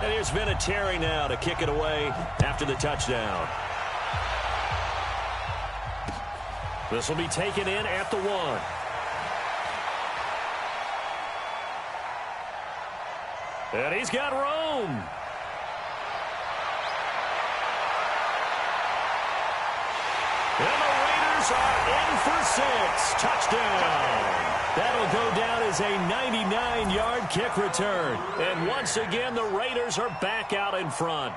And here's Vinatieri now to kick it away after the touchdown. This will be taken in at the 1. And he's got Rome. And the Raiders are in for 6. Touchdown. That'll go down as a 99-yard kick return. And once again, the Raiders are back out in front.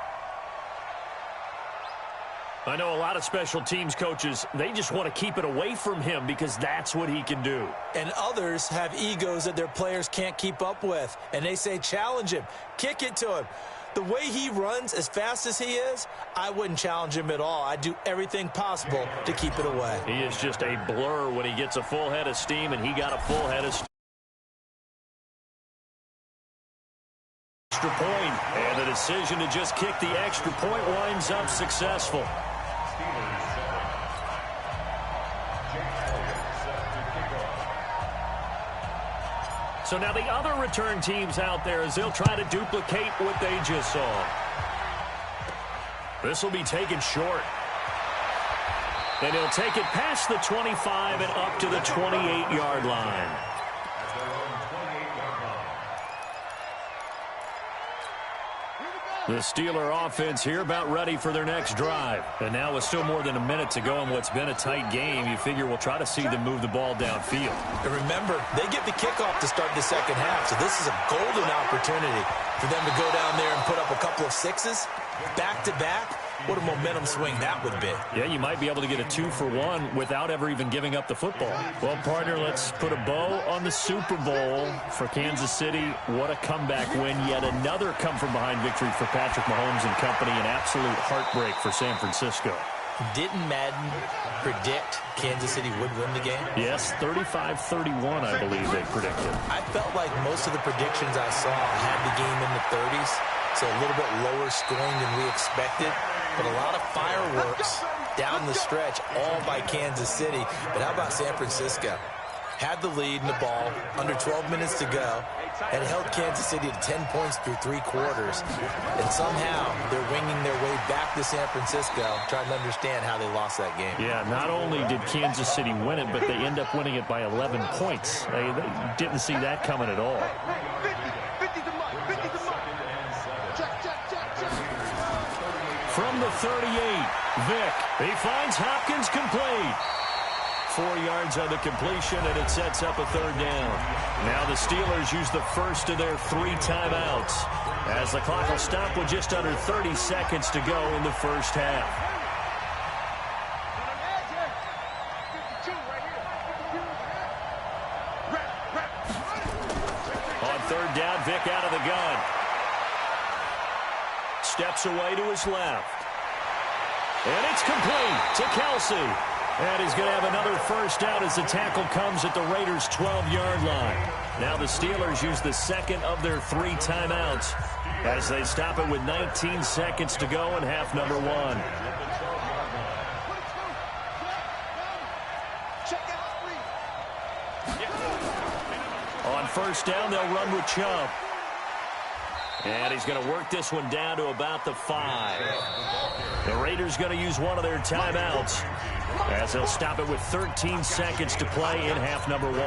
I know a lot of special teams coaches, they just want to keep it away from him because that's what he can do. And others have egos that their players can't keep up with. And they say, challenge him, kick it to him. The way he runs as fast as he is, I wouldn't challenge him at all. I'd do everything possible to keep it away. He is just a blur when he gets a full head of steam, and he got a full head of steam. Extra point, and the decision to just kick the extra point winds up successful. So now the other return teams out there as they'll try to duplicate what they just saw. This will be taken short. And he'll take it past the 25 and up to the 28-yard line. The Steeler offense here about ready for their next drive. And now with still more than a minute to go in what's been a tight game, you figure we'll try to see them move the ball downfield. And remember, they get the kickoff to start the second half, so this is a golden opportunity for them to go down there and put up a couple of 6s back-to-back. What a momentum swing that would be. Yeah, you might be able to get a 2-for-1 without ever even giving up the football. Well, partner, let's put a bow on the Super Bowl for Kansas City. What a comeback win. Yet another come-from-behind victory for Patrick Mahomes and company. An absolute heartbreak for San Francisco. Didn't Madden predict Kansas City would win the game? Yes, 35-31, I believe they predicted. I felt like most of the predictions I saw had the game in the 30s, so a little bit lower scoring than we expected. But a lot of fireworks down the stretch, all by Kansas City. But how about San Francisco? Had the lead in the ball, under 12 minutes to go, and held Kansas City to 10 points through 3 quarters. And somehow they're winging their way back to San Francisco, trying to understand how they lost that game. Yeah, not only did Kansas City win it, but they end up winning it by 11 points. They didn't see that coming at all. From the 38, Vick. He finds Hopkins complete. 4 yards on the completion, and it sets up a third down. Now the Steelers use the first of their 3 timeouts as the clock will stop with just under 30 seconds to go in the first half. On third down, Vick out of the gun. Steps away to his left. And it's complete to Kelsey. And he's going to have another first down as the tackle comes at the Raiders' 12-yard line. Now the Steelers use the second of their 3 timeouts as they stop it with 19 seconds to go in half number 1. On first down, they'll run with Chubb. And he's going to work this one down to about the 5. The Raiders going to use one of their timeouts as they'll stop it with 13 seconds to play in half number 1.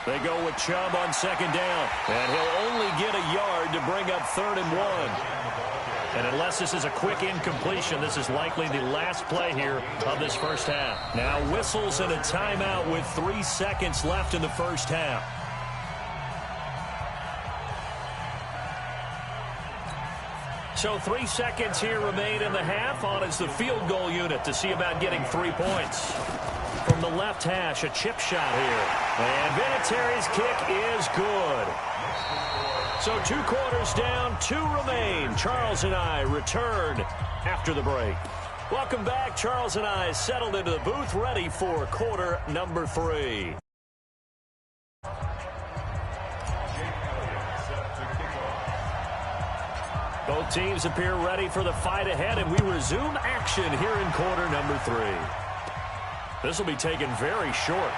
They go with Chubb on second down, and he'll only get a yard to bring up 3rd and 1. And unless this is a quick incompletion, this is likely the last play here of this first half. Now whistles and a timeout with 3 seconds left in the first half. So 3 seconds here remain in the half. On is the field goal unit to see about getting 3 points. From the left hash, a chip shot here. And Vinatieri's kick is good. So 2 quarters down, 2 remain. Charles and I return after the break. Welcome back. Charles and I settled into the booth, ready for quarter number 3. Both teams appear ready for the fight ahead, and we resume action here in quarter number 3. This will be taken very short.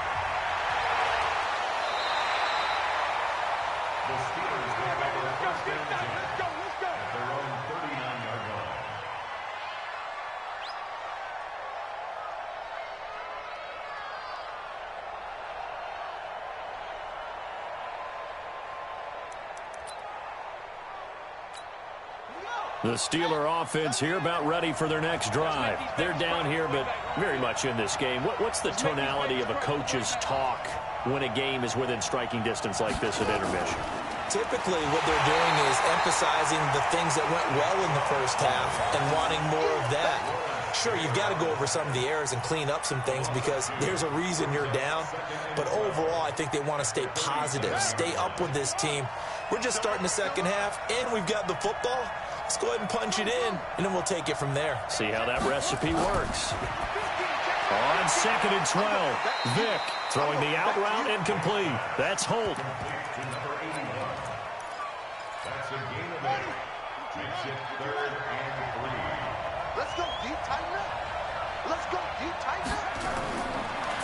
The Steeler offense here about ready for their next drive. They're down here, but very much in this game. What's the tonality of a coach's talk when a game is within striking distance like this at intermission? Typically, what they're doing is emphasizing the things that went well in the first half and wanting more of that. Sure, you've got to go over some of the errors and clean up some things because there's a reason you're down. But overall, I think they want to stay positive, stay up with this team. We're just starting the second half, and we've got the football. Let's go ahead and punch it in, and then we'll take it from there. See how that recipe works. On 2nd and 12, Vick throwing the out route and complete. That's Holt. That's a gain of 8. Makes it 3rd and 3. Let's go deep, tighten up. Let's go deep, tighten up.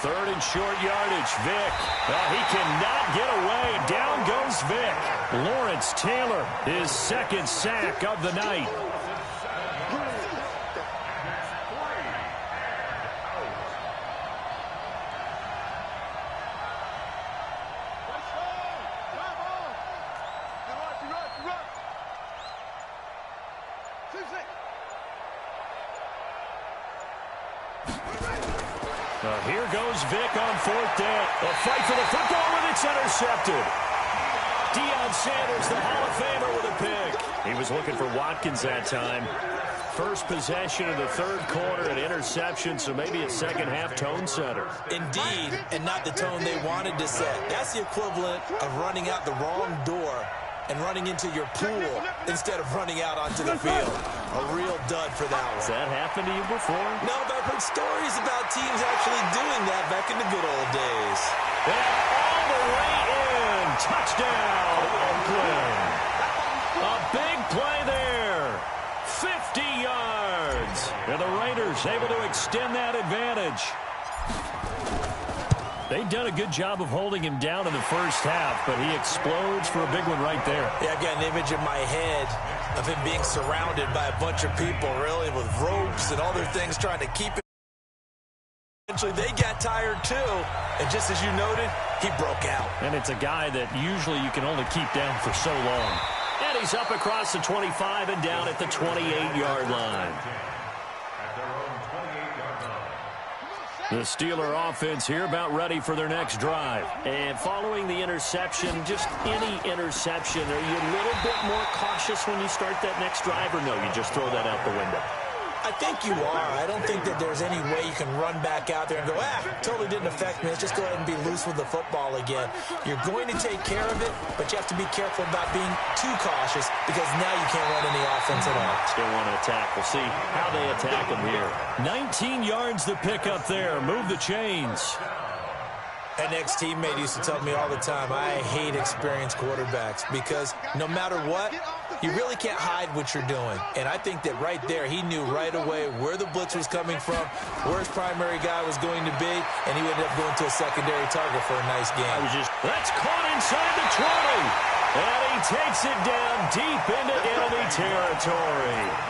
3rd and short yardage, Vick. He cannot get away. Down goes Vick. Lawrence Taylor, his 2nd sack of the night. Here goes Vick on 4th down. A fight for the football, and it's intercepted. Deion Sanders, the Hall of Famer, with a pick. He was looking for Watkins that time. First possession of the 3rd quarter, an interception, so maybe a second-half tone setter. Indeed, and not the tone they wanted to set. That's the equivalent of running out the wrong door and running into your pool instead of running out onto the field. A real dud for that one. Has that happened to you before? No, but I've heard stories about teams actually doing that back in the good old days. And all the way in. Touchdown, Oakland. A big play there. 50 yards. And the Raiders able to extend that advantage. They've done a good job of holding him down in the first half, but he explodes for a big one right there. Yeah, I've got an image in my head of him being surrounded by a bunch of people, really, with ropes and other things trying to keep him. Eventually, they got tired, too. And just as you noted, he broke out. And it's a guy that usually you can only keep down for so long. And he's up across the 25 and down at the 28-yard line. The Steeler offense here about ready for their next drive. And following the interception, just any interception, are you a little bit more cautious when you start that next drive, or no, you just throw that out the window? I think you are. I don't think that there's any way you can run back out there and go, totally didn't affect me. Let's just go ahead and be loose with the football again. You're going to take care of it, but you have to be careful about being too cautious because now you can't run any offense at all. Still want to attack. We'll see how they attack them here. 19 yards the pick up there. Move the chains. An ex-teammate used to tell me all the time, I hate experienced quarterbacks because no matter what, you really can't hide what you're doing. And I think that right there, he knew right away where the blitz was coming from, where his primary guy was going to be, and he ended up going to a secondary target for a nice game. That's caught inside the 20. And he takes it down deep into enemy territory.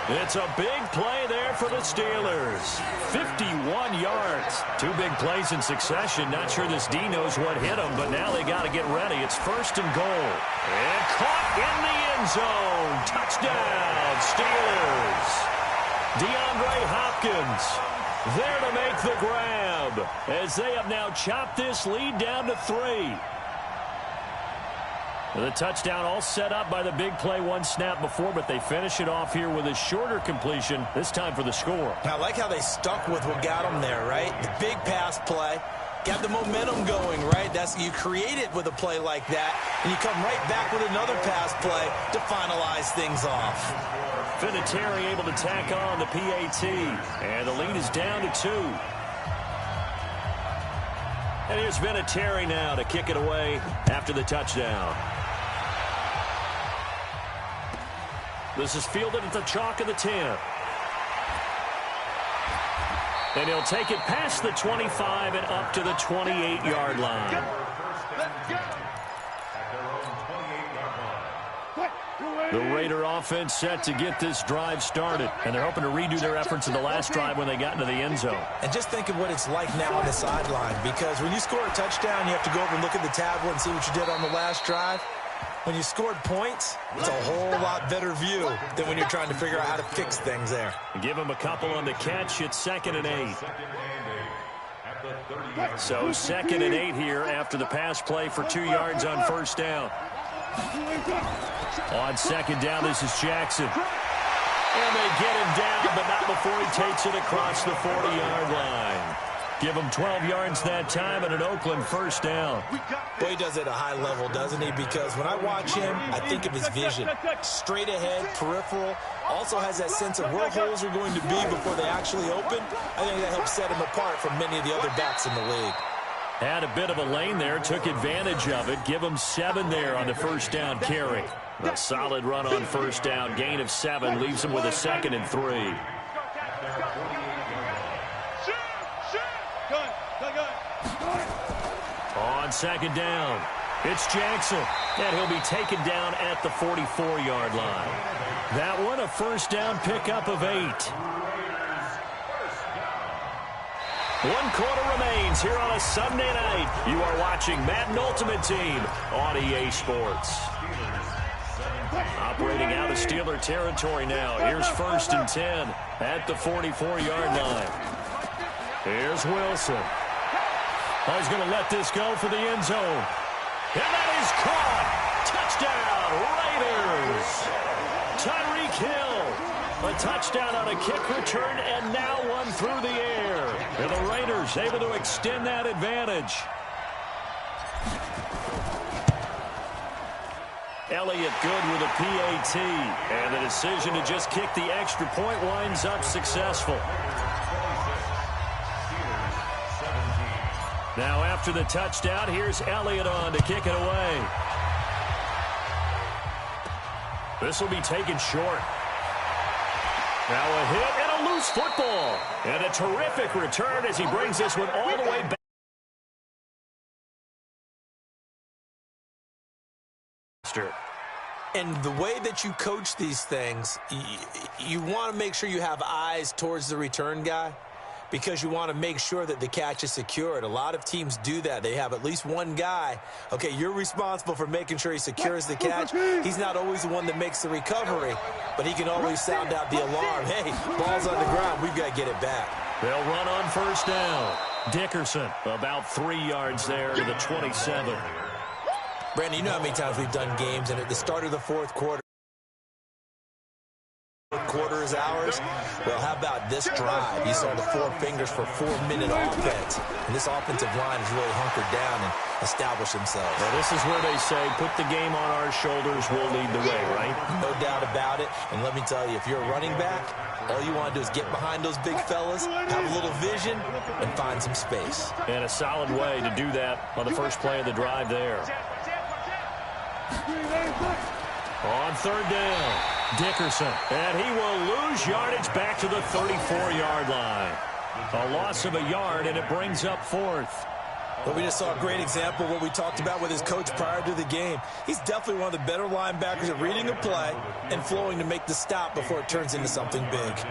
It's a big play there for the Steelers. 51 yards. 2 big plays in succession. Not sure this D knows what hit him, but now they got to get ready. It's 1st and goal. And caught in the end zone. Touchdown, Steelers. DeAndre Hopkins there to make the grab as they have now chopped this lead down to 3. The touchdown all set up by the big play one snap before, but they finish it off here with a shorter completion, this time for the score. I like how they stuck with what got them there, right? The big pass play. Got the momentum going, right? You create it with a play like that, and you come right back with another pass play to finalize things off. Vinatieri able to tack on the PAT, and the lead is down to 2. And here's Vinatieri now to kick it away after the touchdown. This is fielded at the chalk of the 10. And he'll take it past the 25 and up to the 28-yard line. The Raider offense set to get this drive started. And they're hoping to redo their efforts in the last drive when they got into the end zone. And just think of what it's like now on the sideline. Because when you score a touchdown, you have to go over and look at the tablet and see what you did on the last drive. When you scored points, it's a whole lot better view than when you're trying to figure out how to fix things there. Give him a couple on the catch. It's 2nd and 8. So 2nd and 8 here after the pass play for 2 yards on first down. On second down, this is Jackson. And they get him down, but not before he takes it across the 40-yard line. Give him 12 yards that time and an Oakland first down. Boy, he does it at a high level, doesn't he? Because when I watch him, I think of his vision. Straight ahead, peripheral. Also has that sense of where holes are going to be before they actually open. I think that helps set him apart from many of the other backs in the league. Had a bit of a lane there, took advantage of it. Give him 7 there on the first down carry. A solid run on first down. Gain of 7 leaves him with a 2nd and 3. On second down, it's Jackson, and he'll be taken down at the 44-yard line. That one, a first down pickup of 8. 1 quarter remains here on a Sunday night. You are watching Madden Ultimate Team on EA Sports. Operating out of Steeler territory now. Here's 1st and 10 at the 44-yard line. Here's Wilson. Oh, he's going to let this go for the end zone. And that is caught. Touchdown, Raiders. Tyreek Hill. A touchdown on a kick return, and now one through the air. And the Raiders able to extend that advantage. Elliott good with a PAT. And the decision to just kick the extra point winds up successful. Now after the touchdown, here's Elliott on to kick it away. This will be taken short. Now a hit and a loose football. And a terrific return as he brings this one all the way back. And the way that you coach these things, you want to make sure you have eyes towards the return guy, because you want to make sure that the catch is secured. A lot of teams do that. They have at least one guy. Okay, you're responsible for making sure he secures the catch. He's not always the one that makes the recovery, but he can always sound out the alarm. Hey, ball's on the ground. We've got to get it back. They'll run on first down. Dickerson about 3 yards there to the 27. Brandon, you know how many times we've done games, and at the start of the fourth quarter is ours. Well, how about this drive? You saw the 4 fingers for 4-minute offense. And this offensive line has really hunkered down and established themselves. Well, this is where they say, put the game on our shoulders, we'll lead the way, right? No doubt about it. And let me tell you, if you're a running back, all you want to do is get behind those big fellas, have a little vision, and find some space. And a solid way to do that on the first play of the drive there. On third down, Dickerson, and he will lose yardage back to the 34-yard line. A loss of a yard, and it brings up 4th. But we just saw a great example of what we talked about with his coach prior to the game. He's definitely one of the better linebackers at reading a play and flowing to make the stop before it turns into something big.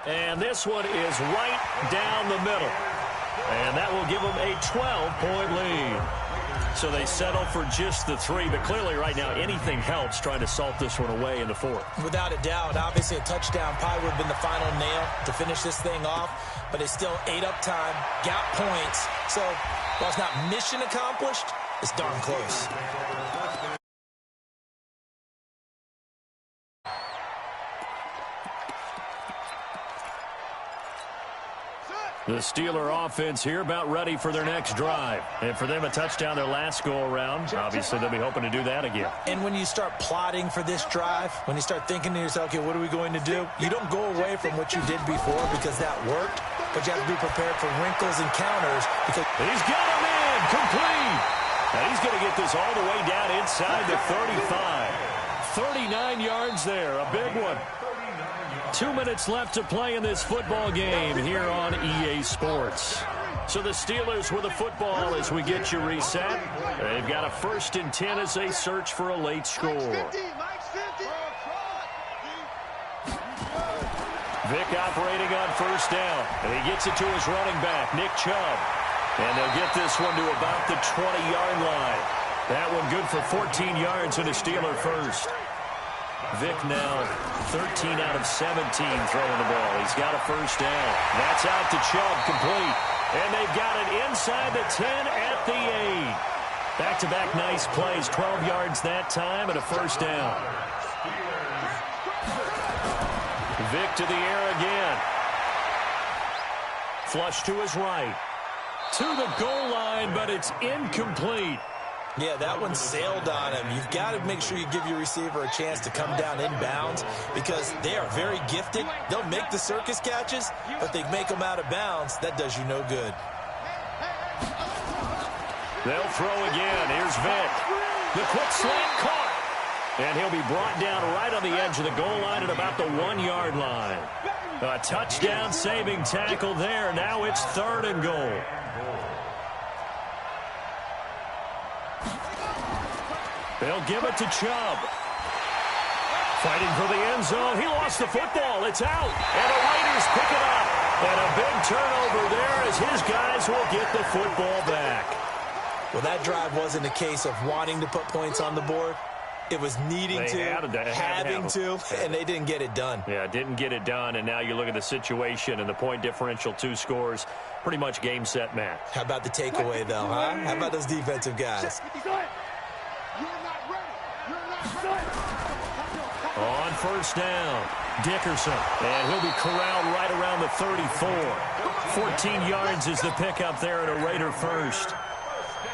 And this one is right down the middle. And that will give them a 12-point lead. So they settle for just the 3. But clearly right now anything helps trying to salt this one away in the 4th. Without a doubt. Obviously a touchdown probably would have been the final nail to finish this thing off. But it's still ate up time, got points. So while it's not mission accomplished, it's darn close. The Steeler offense here about ready for their next drive. And for them, a touchdown their last go-around. Obviously, they'll be hoping to do that again. And when you start plotting for this drive, when you start thinking to yourself, okay, what are we going to do? You don't go away from what you did before because that worked, but you have to be prepared for wrinkles and counters. Because he's got him in, complete. Now he's going to get this all the way down inside the 35. 39 yards there, a big one. 2 minutes left to play in this football game here on EA Sports. So the Steelers with the football as we get you reset. They've got a 1st and 10 as they search for a late score. Vic operating on 1st down. And he gets it to his running back, Nick Chubb. And they'll get this one to about the 20-yard line. That one good for 14 yards and a Steeler first. Vic now 13 out of 17 throwing the ball. He's got a 1st down. That's out to Chubb, complete. And they've got it inside the 10 at the 8. Back-to-back nice plays, 12 yards that time and a 1st down. Vic to the air again. Flush to his right. To the goal line, but it's incomplete. Yeah, that one sailed on him. You've got to make sure you give your receiver a chance to come down inbounds because they are very gifted. They'll make the circus catches, but they make them out of bounds. That does you no good. They'll throw again. Here's Vic. The quick slant caught. And he'll be brought down right on the edge of the goal line at about the 1-yard line. A touchdown saving tackle there. Now it's 3rd and goal. They'll give it to Chubb. Fighting for the end zone. He lost the football. It's out. And the Raiders pick it up. And a big turnover there as his guys will get the football back. Well, that drive wasn't a case of wanting to put points on the board. It was needing having to, and they didn't get it done. Yeah, didn't get it done, and now you look at the situation and the point differential, 2 scores, pretty much game, set, match. How about the takeaway, though, huh? How about those defensive guys? On 1st down, Dickerson, and he'll be corralled right around the 34. 14 yards is the pickup there at a Raider first.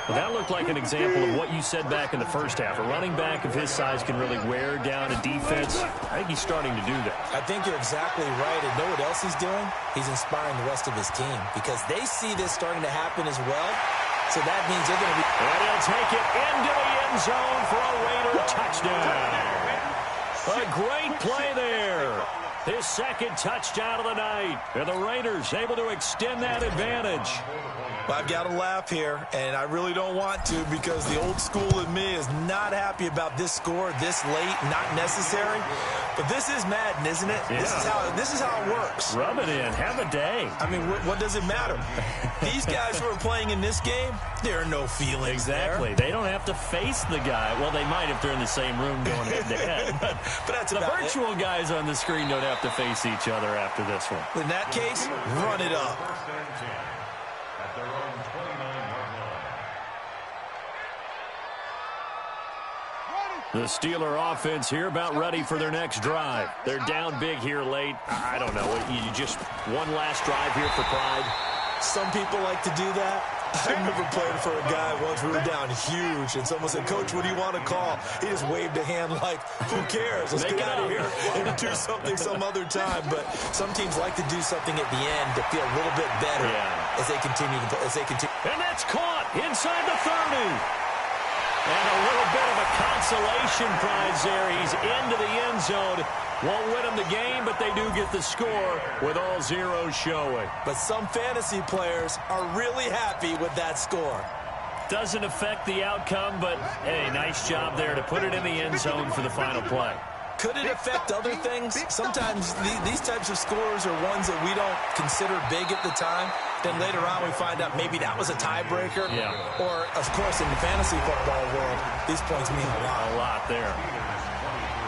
Well, that looked like an example of what you said back in the first half. A running back of his size can really wear down a defense. I think he's starting to do that. I think you're exactly right. And know what else he's doing? He's inspiring the rest of his team because they see this starting to happen as well. So that means they're going to be... And he'll take it into the end zone for a Raider touchdown. A great play there. His 2nd touchdown of the night. And the Raiders able to extend that advantage. Well, I've got to laugh here, and I really don't want to because the old school in me is not happy about this score this late, not necessary. But this is Madden, isn't it? Yeah. This is how it works. Rub it in. Have a day. I mean, what does it matter? These guys who are playing in this game, there are no feelings Exactly. there. They don't have to face the guy. Well, they might if they're in the same room going head-to-head. But that's the virtual guys on the screen don't have to face each other after this one. In that case, run it up. The Steeler offense here about ready for their next drive. They're down big here late. I don't know. You just one last drive here for pride. Some people like to do that. I remember playing for a guy once. We were down huge, and someone said, "Coach, what do you want to call?" He just waved a hand like, "Who cares? Let's get out of here and do something some other time." But some teams like to do something at the end to feel a little bit better as they continue to play. And that's caught inside the 30. And a little bit of a consolation prize there. He's into the end zone. Won't win them the game, but they do get the score with all zeros showing. But some fantasy players are really happy with that score. Doesn't affect the outcome, but, hey, nice job there to put it in the end zone for the final play. Could it affect other things? Sometimes these types of scores are ones that we don't consider big at the time. Then later on we find out maybe that was a tiebreaker. Yeah. Or, of course, in the fantasy football world, these points mean a lot. A lot there.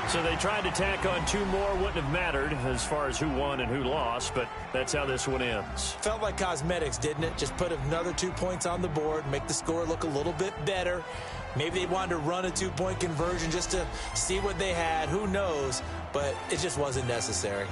So they tried to tack on 2 more. Wouldn't have mattered as far as who won and who lost, but that's how this one ends. Felt like cosmetics, didn't it? Just put another 2 points on the board, make the score look a little bit better. Maybe they wanted to run a 2-point conversion just to see what they had. Who knows? But it just wasn't necessary.